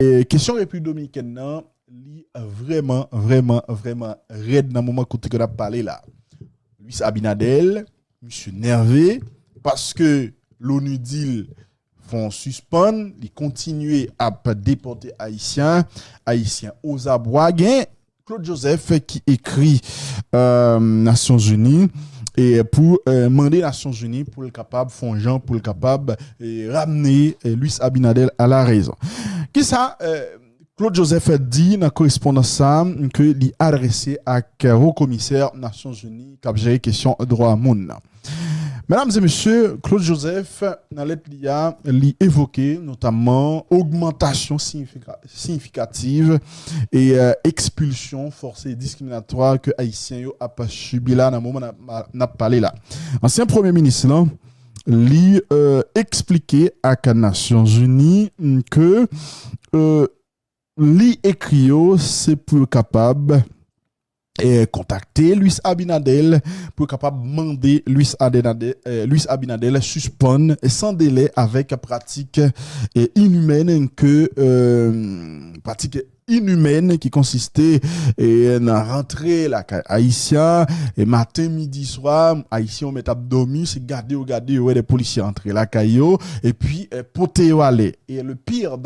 Et question République dominicaine, non, li vraiment, vraiment, vraiment raide dans le moment où on a parlé là. Luis Abinadel, monsieur Nervé, parce que l'ONU dit font suspendre, ils continuent à déporter Haïtiens aux abois. Claude Joseph qui écrit Nations Unies et pour demander Nations Unies pour le capable fongeant pour le capable ramener Luis Abinadel à la raison. Qui ça Claude Joseph dit dans la correspondance que l'y adressé à haut commissaire Nations Unies qui a géré question droit à monde. Mesdames et messieurs, Claude Joseph, dans lettre l'IA, l'y évoqué notamment augmentation significative et expulsion forcée et discriminatoire que Haïtiens ont pas subi là dans le moment n'a parlé là. Ancien Premier ministre là, lui expliqué à la Nations Unies que lui écrit c'est pour capable et contacter Luis Abinadel pour capable demander Luis Abinadel suspendre sans délai avec pratique inhumaine qui consistait à rentrer la haïtien et matin midi soir haïtien on met abdomen c'est garder ouais des policiers entrer la caillou et puis poter aller et le pire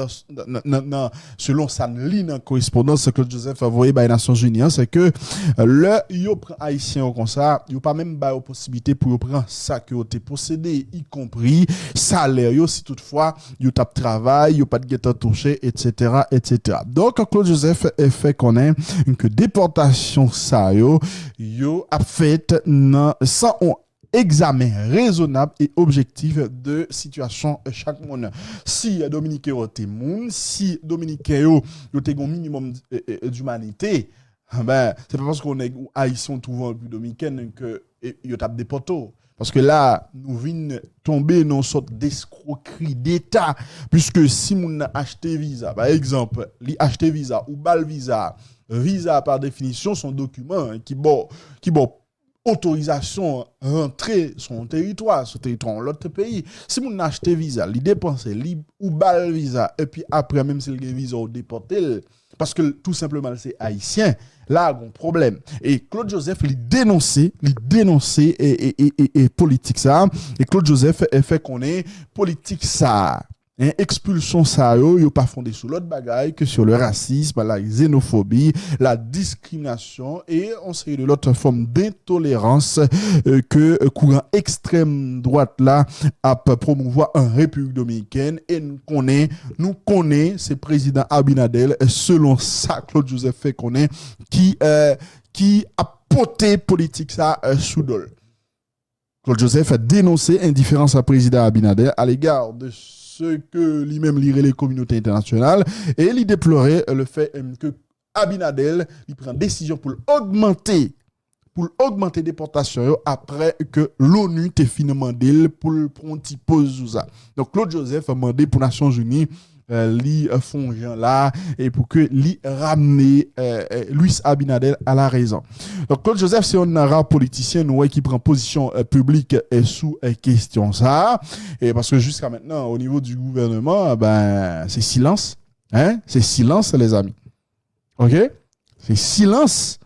selon sa ligne en correspondance que Joseph a envoyé par les Nations Unies c'est que le yo prend haïtien comme ça yo pas même ba possibilité pour prendre ça que te possédé y compris salaire yo si toutefois yo tap travail yo pas de guetta touché etc. Donc Claude Joseph a fait connaître que déportation ça yo a fait sans examen raisonnable et objectif de situation chaque monde. Si Dominique yo te moun, si Dominique yo te gon minimum d'humanité, ben c'est pas parce qu'on est haïtien trouvant plus dominicain que yo tape des poteaux. Parce que là, nous venons tomber dans une sorte d'escroquerie d'État. Puisque si nous avons acheté visa, par exemple, acheter visa ou bal visa, visa par définition, son document qui bon autorisation à rentrer sur son territoire de l'autre pays. Si nous avons acheté visa, li dépenser ou bal visa, et puis après, même si le visa ou déporté, parce que tout simplement c'est haïtien, là, il y a un problème. Et Claude Joseph, il dénonçait et politique ça. Et Claude Joseph a fait qu'on est politique ça. Expulsion ça, yo pas fondé sur l'autre bagaille que sur le racisme, la xénophobie, la discrimination et on sait de l'autre forme d'intolérance que courant extrême droite là a promouvoir en République dominicaine et nous connaît c'est président Abinadel selon ça Claude Joseph fait connaît qui a porté politique ça sous dol. Claude Joseph a dénoncé indifférence à président Abinadel à l'égard de ce que lui-même lirait les communautés internationales et il déplorait le fait que Abinadel il prend décision pour augmenter déportation après que l'ONU t'ait finalement dit pour prendre un petit pause ça. Donc Claude Joseph a demandé pour les Nations Unies li font gens là et pour que li ramener Luis Abinadel à la raison. Donc Claude Joseph c'est un arabe politicien nous qui prend position publique sous question ça et parce que jusqu'à maintenant au niveau du gouvernement ben c'est silence c'est silence les amis. OK? C'est silence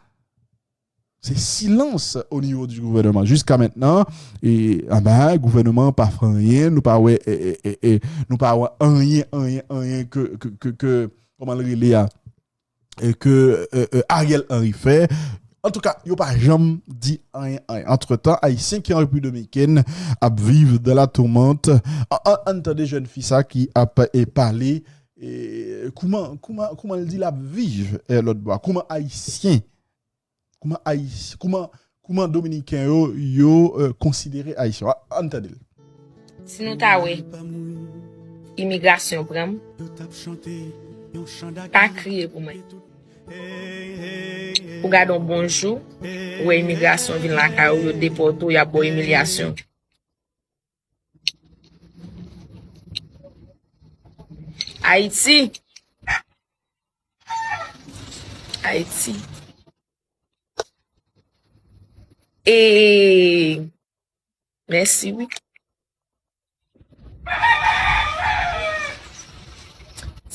au niveau du gouvernement jusqu'à maintenant et le gouvernement pas fait rien nous pas nous pas rien que comment le relais et que Ariel Henry fait en tout cas il pas jamais dit rien entre-temps haïtien qui en République dominicaine a vivre de la tourmente entendez jeune fille ça qui a parlé et comment il dit la vivre l'autre bois comment dominicain yo considéré haïtien entendez si nous ta ouais immigration pram pas crier pour moi pour garder un bonjour ou immigration vient la ka ou déporto y a bon humiliation Haïti et merci oui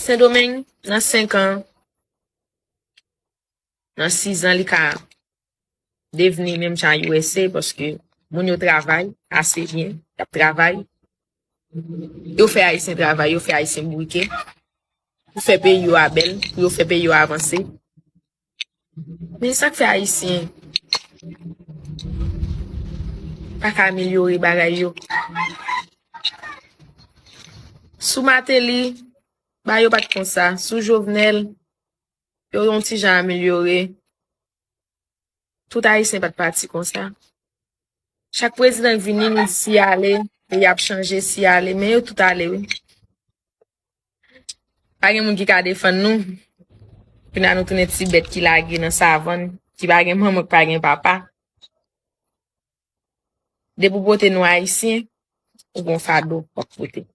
Saint-Domingue, dans 5 ans, dans 6 ans, il a devenu même dans USA parce que mon yo travaille assez bien, il travaille. Yo fait haïtien travail, yo fait haïtien briquet. Yo fait pays yo à belle, yo fait pays yo avancé. Mais ça que fait haïtien pas qu'à améliorer bagay yo. Sous Mateli, bah yo pas comme ça. Sous Jovenel, yo yon ti jan amélioré. Tout haïtien pas de parti comme ça. Chaque président vini nous dit si aller, et y a changé si aller, mais yo tout aller oui. Pas gen moun ki ka défendre nous. Puis nous tourner ti bête qui la gen dans savane, qui pa gen maman, pa gen papa. De pour boter nous haïtien, ou bon fado pour boter.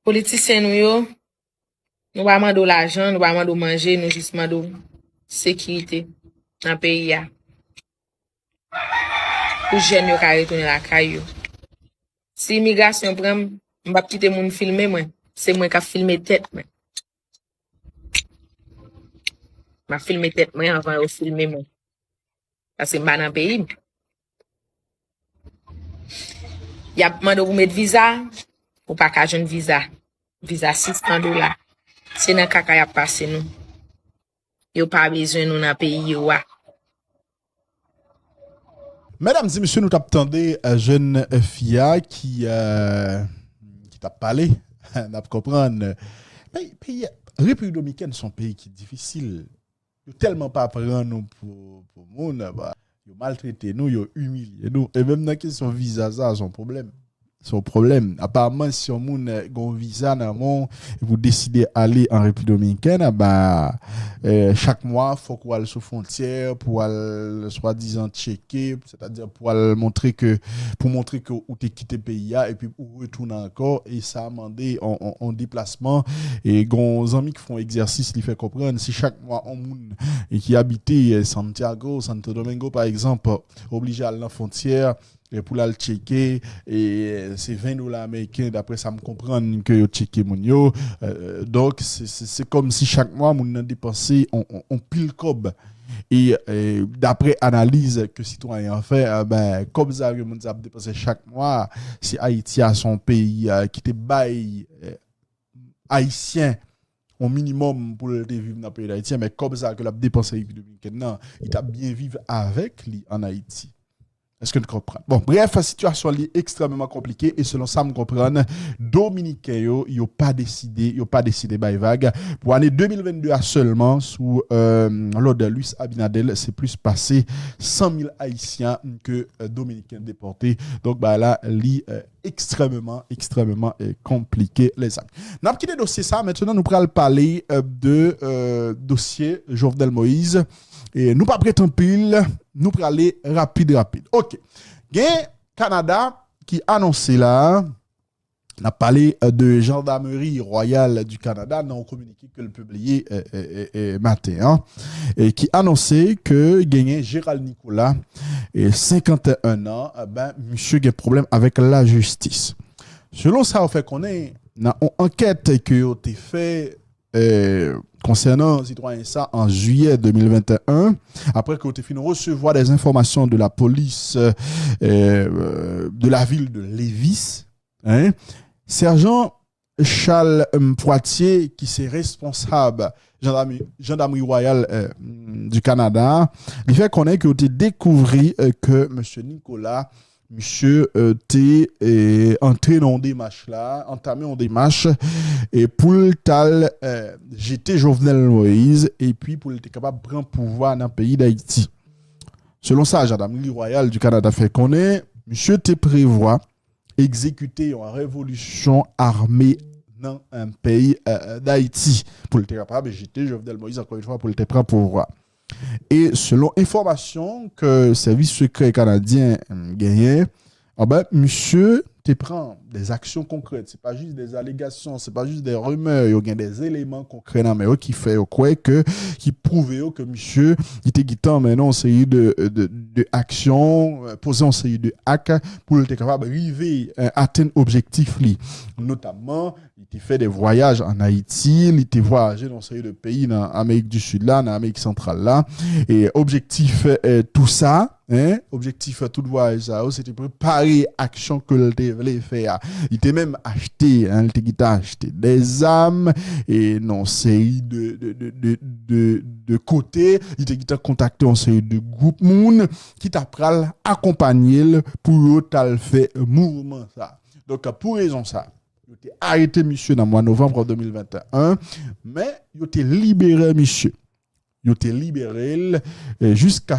Politiciens nous yo, nous pas mando l'argent, nous pas mando manger, nous juste mando sécurité dans pays ya. Pour jeunes yo ka retourner la caillou. Si immigration prend, m'pa quitter moun filmer moi, c'est moi qui filmer tête moi. M'a filmer tête moi avant de filmer moi. Parce que m'pa dans pays. Y a demandé pour mettre visa, ou pas qu'à jeune visa. Visa $600. C'est dans kaka y a passé nous. Yo pas besoin nous dans pays yo wa. Mesdames et messieurs, nous t'attendons un jeune fille qui t'a parlé, n'a pas comprendre. Pays République dominicaine son pays qui est difficile. Yo tellement pas prendre nous pour monde bah, yo maltraité nous, yo humilié nous et même dans question visa ça son problème. Son problème. Apparemment, si on a un visa dans le monde et vous décidez d'aller en République dominicaine, bah, chaque mois, il faut qu'on aille sur frontière pour aller, soi-disant, checker, c'est-à-dire pour montrer que vous avez quitté le pays et puis vous retournez encore. Et ça a demandé en déplacement. Et les amis qui font exercice, ils font comprendre si chaque mois, on et qui habite Santiago, Santo Domingo, par exemple, obligé à aller à la frontière. Et pour le checker, et c'est $20 américains, d'après ça me comprendre que yo checker mon yo. Donc, c'est comme si chaque mois, mon a dépensé, on pile cob. Et d'après analyse que citoyen fait, ben, comme ça, mon a dépensé chaque mois, si Haïti a son pays qui te bail haïtien, au minimum pour le vivre dans le pays d'Haïti, mais comme ça que l'a dépensé non, il t'a bien vivre avec lui en Haïti. Est-ce que tu comprends? Bon, bref, la situation est extrêmement compliquée et selon ça, me comprendre, Dominicains, ils pas décidé by vague. Pour l'année 2022 seulement, sous l'ordre de Luis Abinadel, c'est plus passé 100 000 Haïtiens que Dominicains déportés. Donc, bah là, extrêmement compliqué, les amis. N'a pas quitté dossier ça, maintenant, nous allons parler de dossier Jovenel Moïse. Et nous pas prêtons pile, nous pour aller rapide. OK. Gen Canada qui annonce là, on a parlé de gendarmerie royale du Canada dans un communiqué que le publié matin hein, et qui annonçait que gagné Gérald Nicolas et 51 ans ben monsieur a un problème avec la justice. Selon ça on fait qu'on est dans une enquête que a été fait concernant citoyen ça en juillet 2021 après que tu fini recevoir des informations de la police de la ville de Lévis hein, sergent Charles Poitier qui c'est responsable gendarmerie royale du Canada il fait connaître que tu découvert que monsieur Nicolas monsieur entré dans des démarches là, entamé en démarche et pour le tal j'étais Jovenel Moïse et puis pour être capable de prendre pouvoir dans le pays d'Haïti. Selon ça, gendarmerie royale du Canada fait connaître monsieur te prévoit exécuter une révolution armée dans un pays d'Haïti pour être capable j'étais Jovenel Moïse encore une fois pour être prendre pouvoir. Et selon information que le service secret canadien gagné, ah ben, monsieur tu prends des actions concrètes, c'est pas juste des allégations, c'est pas juste des rumeurs, il y a des éléments concrets dans mais qui fait quoi que qui prouve que monsieur il était guitant maintenant une série de actions, poser une série de actes pour être capable d'arriver atteindre objectif li. Notamment il était fait des voyages en Haïti, il était voyagé dans une série de pays dans l'Amérique du Sud là, dans l'Amérique centrale là et objectif tout ça. Objectif tout voyage ça c'était préparer action que le voulait faire. Il était même acheté il a acheté des armes et non série de côté il était contacté en série de groupe moun qui t'a pral accompagner pour tal fait mouvement ça. Donc pour raison ça il a arrêté monsieur dans le mois de novembre 2021 mais il a libéré monsieur. Il a été libéré jusqu'à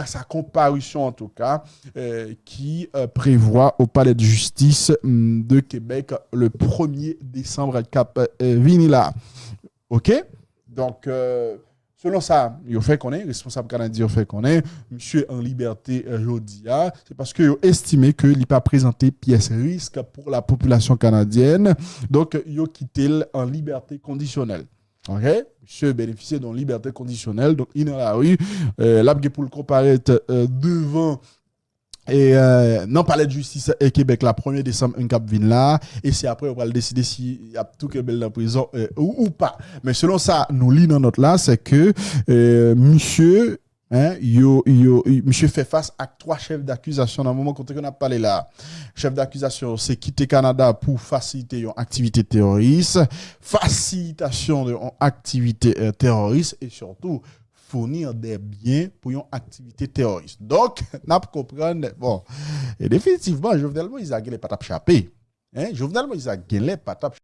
sa comparution en tout cas qui prévoit au palais de justice de Québec le 1er décembre cap vinila. OK? Donc selon ça, il fait qu'on est responsable canadien fait qu'on est monsieur en liberté jodia, c'est parce que il estimé que il pas présenté pièce risque pour la population canadienne. Donc il a quitté en liberté conditionnelle. OK? Monsieur bénéficiait d'une liberté conditionnelle. Donc, il est dans la rue. Là, pour le comparaître devant non palais de justice et Québec, la 1er décembre, un cap vin là. Et c'est après, on va le décider s'il y a tout qui est belle dans la prison ou pas. Mais selon ça, nous lisons dans notre là, c'est que monsieur. Monsieur fait face à 3 chefs d'accusation dans le moment qu'on a parlé là. Chef d'accusation, c'est quitter Canada pour faciliter une activité terroriste, facilitation de une activité terroriste et surtout fournir des biens pour une activité terroriste. Donc, n'a pas comprendre bon. Et définitivement, Jovenel Moïse a gagné pas tape chapé. Jovenel Moïse a gagné pas tape